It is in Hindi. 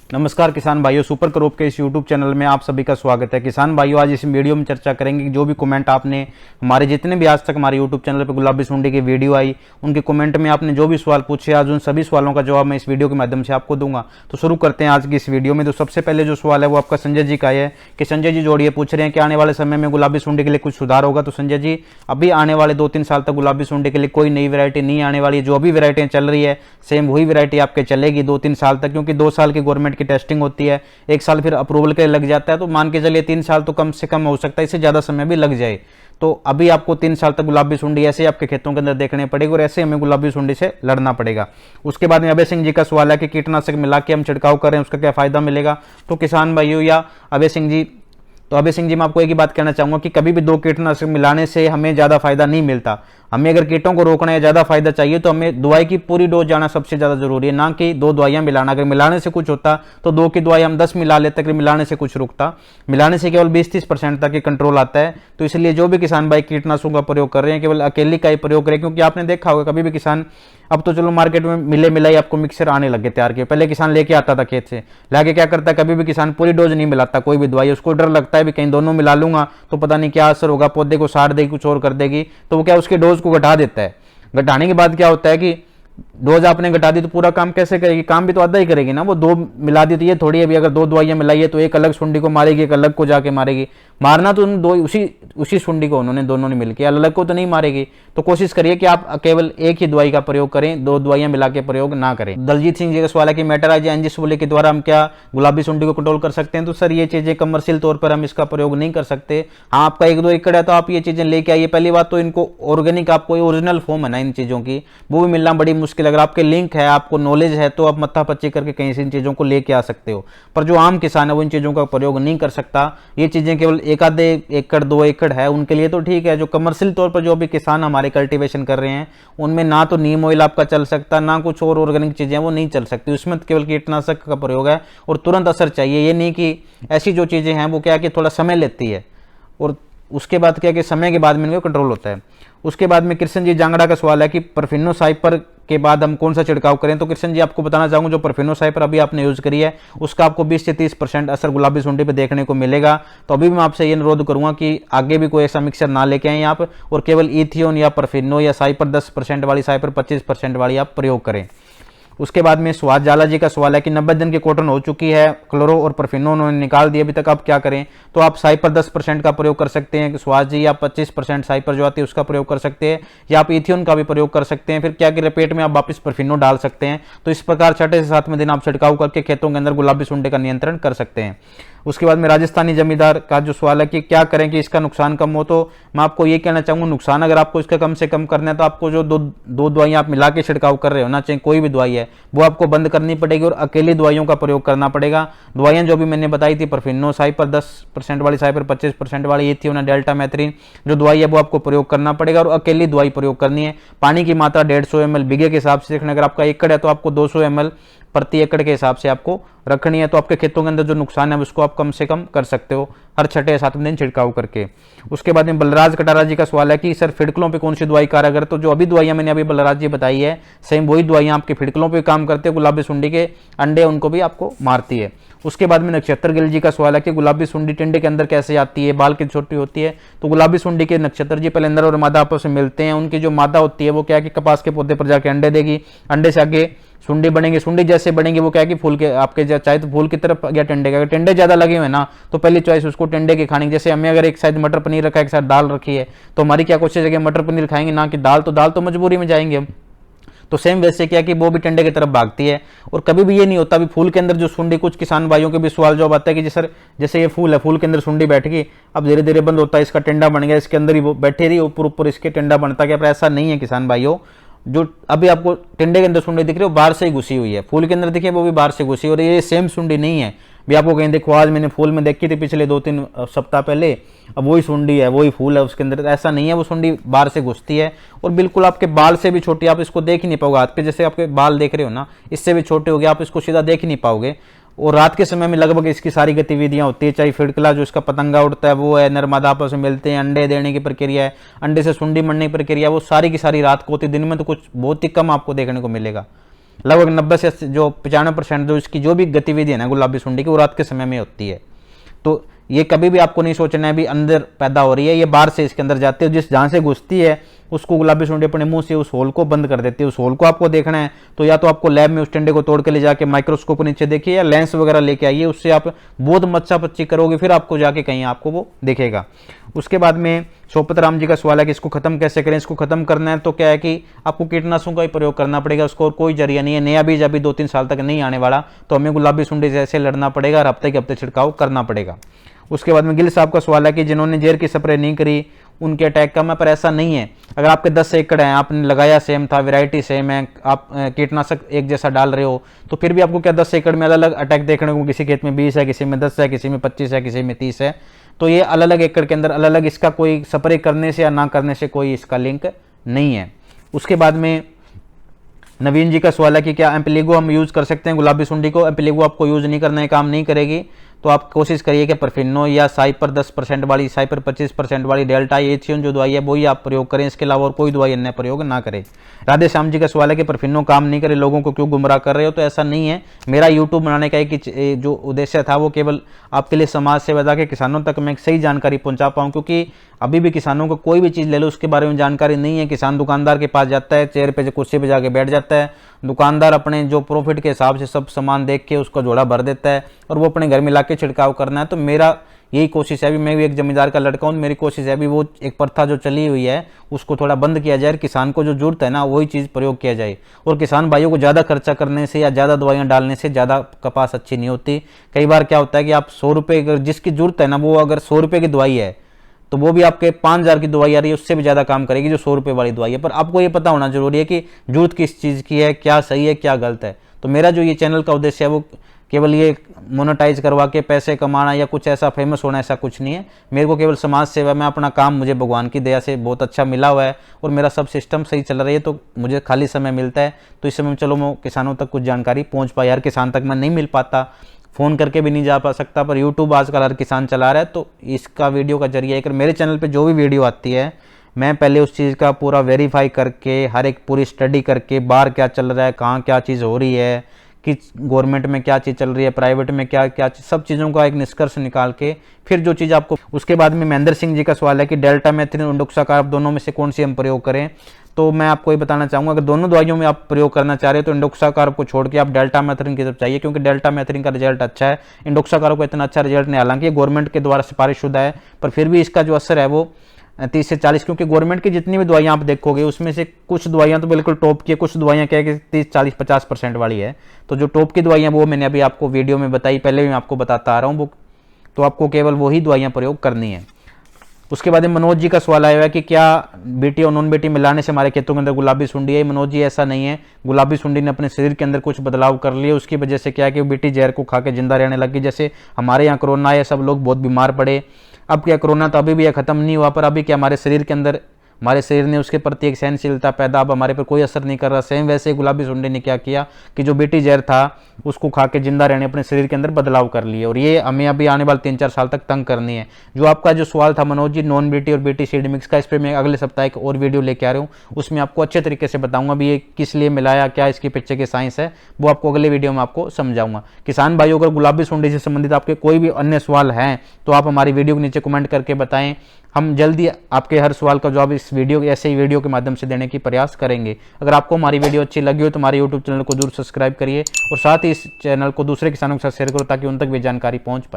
नमस्कार किसान भाइयों, सुपर क्रॉप के इस यूट्यूब चैनल में आप सभी का स्वागत है। किसान भाइयों, आज इस वीडियो में चर्चा करेंगे कि जो भी कमेंट आपने हमारे जितने भी आज तक हमारे यूट्यूब चैनल पर गुलाबी सुंडी की वीडियो आई, उनके कमेंट में आपने जो भी सवाल पूछे, आज उन सभी सवालों का जवाब मैं इस वीडियो के माध्यम से आपको दूंगा। तो शुरू करते हैं आज की इस वीडियो में। तो सबसे पहले जो सवाल है वो आपका संजय जी का है कि संजय जी जोड़िए पूछ रहे हैं कि आने वाले समय में गुलाबी सुंडी के लिए कुछ सुधार होगा। तो संजय जी, अभी आने वाले 2-3 साल तक गुलाबी सुंडी के लिए कोई नई वैरायटी नहीं आने वाली है। जो अभी वैरायटियां चल रही है सेम वही वैरायटी आपके चलेगी 2-3 साल तक, क्योंकि 2 साल की गवर्नमेंट की टेस्टिंग होती है, 1 साल फिर अप्रूवल के लिए लग जाता है। तो मान के चलिए 3 साल तो कम से कम हो सकता है, इससे ज्यादा समय भी लग जाए। तो अभी आपको 3 साल तक गुलाबी सुंडी ऐसे ही आपके खेतों के अंदर देखने पड़ेगी और ऐसे हमें गुलाबी सुंडी से लड़ना पड़ेगा। उसके बाद में अभय सिंह जी का सवाल है कि कीटनाशक मिला के हम छिड़काव करें, उसका क्या फायदा मिलेगा। तो किसान भाइयों या अभय सिंह जी, तो अभय सिंह जी मैं आपको एक ही बात कहना चाहूंगा कि कभी भी 2 कीटनाशक मिलाने से हमें ज्यादा फायदा नहीं मिलता। हमें अगर कीटों को रोकना है, ज्यादा फायदा चाहिए, तो हमें दवाई की पूरी डोज जाना सबसे ज्यादा जरूरी है, ना कि 2 दवाइयां मिलाना। अगर मिलाने से कुछ होता तो 2 की दवाई हम 10 मिला लेते, अगर मिलाने से कुछ रुकता। मिलाने से केवल 20-30% तक ही कंट्रोल आता है। तो इसलिए जो भी किसान भाई कीटनाशकों का प्रयोग कर रहे हैं, केवल अकेली का ही प्रयोग करें, क्योंकि आपने देखा होगा कभी भी किसान, अब तो चलो मार्केट में मिले मिलाई आपको मिक्सर आने लगे तैयार के, पहले किसान लेके आता था खेत से, लाके क्या करता है, कभी भी किसान पूरी डोज नहीं मिलाता कोई भी दवाई। उसको डर लगता है भी कहीं दोनों मिला लूंगा तो पता नहीं क्या असर होगा, पौधे को साड़ देगी, कुछ और कर देगी। तो वो क्या उसके डोज को घटा देता है। घटाने के बाद क्या होता है कि डोज आपने घटा दी तो पूरा काम कैसे करेगी, काम भी तो आधा ही करेगी ना। वो 2 मिला दी तो ये थोड़ी है भी अगर 2 दवाइयां मिलाई है तो एक अलग सुंडी को मारेगी, एक अलग को जाके मारेगी। मारना तो उन 2 उसी सुंडी को उन्होंने दोनों ने मिलकर, अलग को तो नहीं मारेगी। तो कोशिश करिए कि आप केवल एक ही दवाई का प्रयोग करें, 2 दवाइयां मिला के प्रयोग ना करें। दलजीत सिंह जी का सवाल है कि मेटाराइज एंजिस के द्वारा हम क्या गुलाबी सुंडी को कंट्रोल कर सकते हैं। तो सर ये चीजें कमर्शियल तौर पर हम इसका प्रयोग नहीं कर सकते। हाँ, आपका 1-2 एकड़ है तो आप ये चीजें लेके आइए। पहली बात तो इनको ऑर्गेनिक, आपको ओरिजिनल फॉर्म है ना इन चीजों की, वो भी मिलना बड़ी मुश्किल। अगर आपके लिंक है, आपको नॉलेज है, तो आप मत्था पच्ची करके कहीं से इन चीजों को लेके आ सकते हो। पर जो आम किसान है वो इन चीजों का प्रयोग नहीं कर सकता। ये चीजें केवल 1-आधे एकड़ 2 एकड़ है उनके लिए तो ठीक है। जो कमर्शियल तौर पर जो भी किसान हमारे कल्टीवेशन कर रहे हैं, उनमें ना तो नीम ऑयल आपका चल सकता, ना कुछ और ऑर्गेनिक चीजें वो नहीं चल सकती। उसमें केवल कीटनाशक का प्रयोग है और तुरंत असर चाहिए। ये नहीं कि ऐसी जो चीजें हैं वो क्या कि थोड़ा समय लेती है और उसके बाद क्या कि समय के बाद में इनको कंट्रोल होता है। उसके बाद में कृष्ण जी जांगड़ा का सवाल है कि परफिनो साइपर के बाद हम कौन सा छिड़काव करें। तो कृष्ण जी आपको बताना चाहूंगा, जो परफिनो साइपर अभी आपने यूज करी है उसका आपको 20 से 30% असर गुलाबी सुंडी पे देखने को मिलेगा। तो अभी मैं आपसे ये अनुरोध करूंगा कि आगे भी कोई ऐसा मिक्सर ना लेके आए आप, और केवल इथियोन या परफिनो या साइपर 10% वाली, साइपर 25% वाली आप प्रयोग करें। उसके बाद में सुहास जाला जी का सवाल है कि 90 दिन की कॉटन हो चुकी है, क्लोरो और परफिनो उन्होंने निकाल दिया, अभी तक आप क्या करें। तो आप साइपर 10% का प्रयोग कर सकते हैं सुहास जी, या 25% साइपर जो आती है उसका प्रयोग कर सकते हैं, या आप इथियोन का भी प्रयोग कर सकते हैं। फिर क्या कि रिपेट में आप वापस परफिनो डाल सकते हैं। तो इस प्रकार 6 से 7वें दिन आप छिड़काव करके खेतों के अंदर गुलाबी सुंडी का नियंत्रण कर सकते हैं। उसके बाद में राजस्थानी जमींदार का जो सवाल है कि क्या करें कि इसका नुकसान कम हो। तो मैं आपको ये कहना चाहूंगा, नुकसान अगर आपको इसका कम से कम करना है तो आपको जो दो दवाइयां आप मिला के छिड़काव कर रहे हो ना, चाहे कोई भी दवाई है, वो आपको बंद करनी पड़ेगी और अकेली दवाइयों का प्रयोग करना पड़ेगा। दवाइयां जो भी मैंने बताई थी, परफिनो साइपर 10% वाली, साइपर 25% वाली, इथियोन, डेल्टा मैथ्रीन जो दवाई है वो आपको प्रयोग करना पड़ेगा और अकेली दवाई प्रयोग करनी है। पानी की मात्रा 150 ml बीघे के हिसाब से रखना। अगर आपका एकड़ है तो आपको 200 ml प्रति एकड़ के हिसाब से आपको रखनी है। तो आपके खेतों के अंदर जो नुकसान है उसको आप कम से कम कर सकते हो हर 6 या 7वें दिन छिड़काव करके। उसके बाद में बलराज कटारा जी का सवाल है कि सर फिड़कलों पे कौन सी दवाई कारगर। तो जो अभी दवाइयां मैंने अभी बलराज जी बताई है, सेम वही दवाइयां आपके फिड़कलों पे काम करते हैं। गुलाबी सुंडी के अंडे उनको भी आपको मारती है। उसके बाद में नक्षत्र गिल जी का सवाल है कि गुलाबी सुंडी टिंडे के अंदर कैसे आती है, बाल की छोटी होती है। तो गुलाबी सुंडी के नक्षत्र जी पहले अंदर और मादा आपस में मिलते हैं। उनकी जो मादा होती है वो क्या कि कपास के पौधे पर जाके अंडे देगी, अंडे से आगे सुंडी बनेगी, सुंडी जैसे बनेगी वो क्या है कि फूल के आपके चाहे तो फूल की तरफ या टेंडे का, अगर टेंडे ज्यादा लगे हुए ना तो पहली चॉइस उसको टेंडे के खाने की। जैसे हमें अगर एक साइड मटर पनीर रखा है, एक साइड दाल रखी है, तो हमारी क्या कोशिश है कि मटर पनीर खाएंगे ना कि दाल। तो मजबूरी में जाएंगे हम। तो सेम वैसे क्या कि वो भी टेंडे की तरफ भागती है। और कभी भी ये नहीं होता, अभी फूल के अंदर जो सुंडी, कुछ किसान भाइयों के भी सवाल जवाब आता है कि सर जैसे ये फूल है, फूल के अंदर सुंडी बैठ गई, अब धीरे धीरे बंद होता है, इसका टेंडा बन गया, इसके अंदर ही वो बैठे रही, ऊपर ऊपर इसके टेंडा बनता गया। पर ऐसा नहीं है किसान भाइयों, जो अभी आपको टेंडे के अंदर सुंडी दिख रही है वो बाहर से ही घुसी हुई है, फूल के अंदर दिखे वो भी बाहर से घुसी। और ये सेम सुंडी नहीं है भी आपको कहीं देखो, आज मैंने फूल में देखी थी पिछले 2-3 सप्ताह पहले, अब वही सुंडी है, वही फूल है उसके अंदर। ऐसा नहीं है, वो सुंडी बाहर से घुसती है और बिल्कुल आपके बाल से भी छोटी, आप इसको देख ही नहीं पाओगे। हाथ पे जैसे आपके बाल देख रहे हो ना, इससे भी छोटे हो गए, आप इसको सीधा देख ही नहीं पाओगे। और रात के समय में लगभग इसकी सारी गतिविधियां होती है, चाहे फिड़कला जो इसका पतंगा उड़ता है वो है, नरमादा आपस में मिलते हैं, अंडे देने की प्रक्रिया है, अंडे से सुंडी बनने की प्रक्रिया, वो सारी की सारी रात को होती है। दिन में तो कुछ बहुत ही कम आपको देखने को मिलेगा। लगभग 90 से जो 95% जो इसकी जो भी गतिविधि है ना गुलाबी सुंडी की, वो रात के समय में होती है। तो ये कभी भी आपको नहीं सोचना है भी अंदर पैदा हो रही है, ये बाहर से इसके अंदर जाती है, जिस जहाँ से घुसती है उसको गुलाबी सुंडी अपने मुंह से उस होल को बंद कर देती है। उस होल को आपको देखना है तो या तो आपको लैब में उस टिंडे को तोड़ के ले जाके माइक्रोस्कोप नीचे देखिए, या लेंस वगैरह लेके आइए, उससे आप बहुत मच्छा पच्ची करोगे, फिर आपको जाके कहीं आपको वो दिखेगा। उसके बाद में सोपत राम जी का सवाल है कि इसको खत्म कैसे करें। इसको खत्म करना है तो क्या है कि आपको कीटनाशकों का ही प्रयोग करना पड़ेगा, उसको और कोई जरिया नहीं है। नया बीज अभी 2-3 साल तक नहीं आने वाला, तो हमें गुलाबी सुंडी से ऐसे लड़ना पड़ेगा और हफ्ते के हफ्ते छिड़काव करना पड़ेगा। उसके बाद में गिल साहब का सवाल है कि जिन्होंने जहर की स्प्रे नहीं करी उनके अटैक कम है, पर ऐसा नहीं है। अगर आपके 10 एकड़ हैं, आपने लगाया सेम था, वैरायटी सेम है, आप कीटनाशक एक जैसा डाल रहे हो, तो फिर भी आपको क्या 10 एकड़ में अलग अलग अटैक देखने को, किसी खेत में 20 है, किसी में 10 है, किसी में 25 है, किसी में 30 है। तो ये अलग अलग एकड़ के अंदर अलग अलग, इसका कोई स्प्रे करने से या ना करने से कोई इसका लिंक नहीं है। उसके बाद में नवीन जी का सवाल है कि क्या एम्पिलिगो हम यूज़ कर सकते हैं गुलाबी सुंडी को। एम्पिलिगो आपको यूज़ नहीं करना है, काम नहीं करेगी, तो आप कोशिश करिए कि परफिनो या साइपर 10% वाली, साइपर 25% वाली, डेल्टा एथियोन जो दवाई है वही आप प्रयोग करें, इसके अलावा और कोई दवाई अन्य प्रयोग ना करें। राधे श्याम जी का सवाल है कि परफिनो काम नहीं करे, लोगों को क्यों गुमराह कर रहे हो। तो ऐसा नहीं है, मेरा यूट्यूब बनाने का एक जो उद्देश्य था वो केवल आपके लिए समाज सेवा था कि किसानों तक मैं सही जानकारी पहुंचा पाऊँ, क्योंकि अभी भी किसानों को कोई भी चीज़ ले लो उसके बारे में जानकारी नहीं है। किसान दुकानदार के पास जाता है, चेयर पे कुर्सी पे जाके बैठ जाता है, दुकानदार अपने जो प्रॉफिट के हिसाब से सब सामान देख के उसका झोला भर देता है और वो अपने घर में ला के छिड़काव करना है। तो मेरा यही कोशिश है, अभी मैं भी एक जमींदार का लड़का हूँ, मेरी कोशिश है अभी वो एक प्रथा जो चली हुई है उसको थोड़ा बंद किया जाए, किसान को जो जरूरत है ना वही चीज़ प्रयोग किया जाए। और किसान भाइयों को ज़्यादा खर्चा करने से या ज़्यादा दवाइयाँ डालने से ज़्यादा कपास अच्छी नहीं होती। कई बार क्या होता है कि आप 100 रुपये, अगर जिसकी जरूरत है ना वो अगर 100 रुपये की दवाई है तो वो भी आपके 5000 की दवाई आ रही है, उससे भी ज़्यादा काम करेगी जो 100 रुपये वाली दवाई है। पर आपको ये पता होना जरूरी है कि जरूरत किस चीज़ की है, क्या सही है क्या गलत है। तो मेरा जो ये चैनल का उद्देश्य है वो केवल ये मोनेटाइज करवा के पैसे कमाना या कुछ ऐसा फेमस होना, ऐसा कुछ नहीं है। मेरे को केवल समाज सेवा में अपना काम मुझे भगवान की दया से बहुत अच्छा मिला हुआ है और मेरा सब सिस्टम सही चल रही है, तो मुझे खाली समय मिलता है तो इस समय चलो मैं किसानों तक कुछ जानकारी पहुँच पाई। हर किसान तक मैं नहीं मिल पाता, फ़ोन करके भी नहीं जा पा सकता, पर यूट्यूब आजकल हर किसान चला रहा है, तो इसका वीडियो का जरिए एक मेरे चैनल पे जो भी वीडियो आती है मैं पहले उस चीज़ का पूरा वेरीफाई करके, हर एक पूरी स्टडी करके, बाहर क्या चल रहा है, कहाँ क्या चीज़ हो रही है, कि गवर्नमेंट में क्या चीज़ चल रही है, प्राइवेट में क्या क्या चीज़, सब चीज़ों का एक निष्कर्ष निकाल के फिर जो चीज़ आपको। उसके बाद में महेंद्र सिंह जी का सवाल है कि डेल्टा मेथिन और इंडोक्साकार्ब दोनों में से कौन सी हम प्रयोग करें। तो मैं आपको ये बताना चाहूँगा, अगर दोनों दवाइयों में आप प्रयोग करना चाह रहे हो तो इंडोक्साकार्ब को छोड़ के आप डेल्टा मेथिन की तरफ चाहिए, क्योंकि डेल्टा मेथिन का रिजल्ट अच्छा है, इंडोक्साकार्ब को इतना अच्छा रिजल्ट नहीं। हालांकि गवर्नमेंट के द्वारा सिफारिश शुदा है, पर फिर भी इसका जो असर है वो 30 से 40, क्योंकि गवर्नमेंट की जितनी भी दवाइयाँ आप देखोगे उसमें से कुछ दवाइयाँ तो बिल्कुल टॉप की है, कुछ दवाइयाँ क्या है कि 30, 40, 50% वाली है। तो जो टॉप की दवाइयाँ वो मैंने अभी आपको वीडियो में बताई, पहले भी मैं आपको बताता आ रहा हूँ, वो तो आपको केवल वही दवाइयाँ प्रयोग करनी है। उसके बाद मनोज जी का सवाल आया है कि क्या बीटी और नॉन बीटी मिलाने से हमारे खेतों के अंदर गुलाबी सुंडी है। मनोज जी ऐसा नहीं है, गुलाबी सुंडी ने अपने शरीर के अंदर कुछ बदलाव कर लिए, उसकी वजह से क्या है कि बीटी जहर को खा के जिंदा रहने लगी। जैसे हमारे यहाँ कोरोना आया, सब लोग बहुत बीमार पड़े। अब क्या कोरोना तो अभी भी ख़त्म नहीं हुआ, पर अभी क्या हमारे शरीर के अंदर, हमारे शरीर ने उसके प्रति एक सहनशीलता पैदा, अब हमारे पर कोई असर नहीं कर रहा। सेम वैसे ही गुलाबी सुंडी ने क्या किया कि जो बीटी जहर था उसको खा के जिंदा रहने अपने शरीर के अंदर बदलाव कर लिए, और ये हमें अभी आने वाले 3-4 साल तक तंग करनी है। जो आपका जो सवाल था मनोज जी नॉन बीटी और बीटी सीड मिक्स का, इस पर मैं अगले सप्ताह एक और वीडियो लेके आ रहा हूँ, उसमें आपको अच्छे तरीके से बताऊंगा भी ये किस लिए मिलाया, क्या इसके पीछे की साइंस है, वो आपको अगले वीडियो में आपको समझाऊंगा। किसान भाइयों अगर गुलाबी सुंडी से संबंधित आपके कोई भी अन्य सवाल हैं तो आप हमारी वीडियो के नीचे कमेंट करके बताएं, हम जल्दी आपके हर सवाल का जवाब इस वीडियो ऐसे ही वीडियो के माध्यम से देने की प्रयास करेंगे। अगर आपको हमारी वीडियो अच्छी लगी हो तो हमारे यूट्यूब चैनल को जरूर सब्सक्राइब करिए और साथ ही इस चैनल को दूसरे किसानों के साथ शेयर करो ताकि उन तक भी जानकारी पहुंच पाए।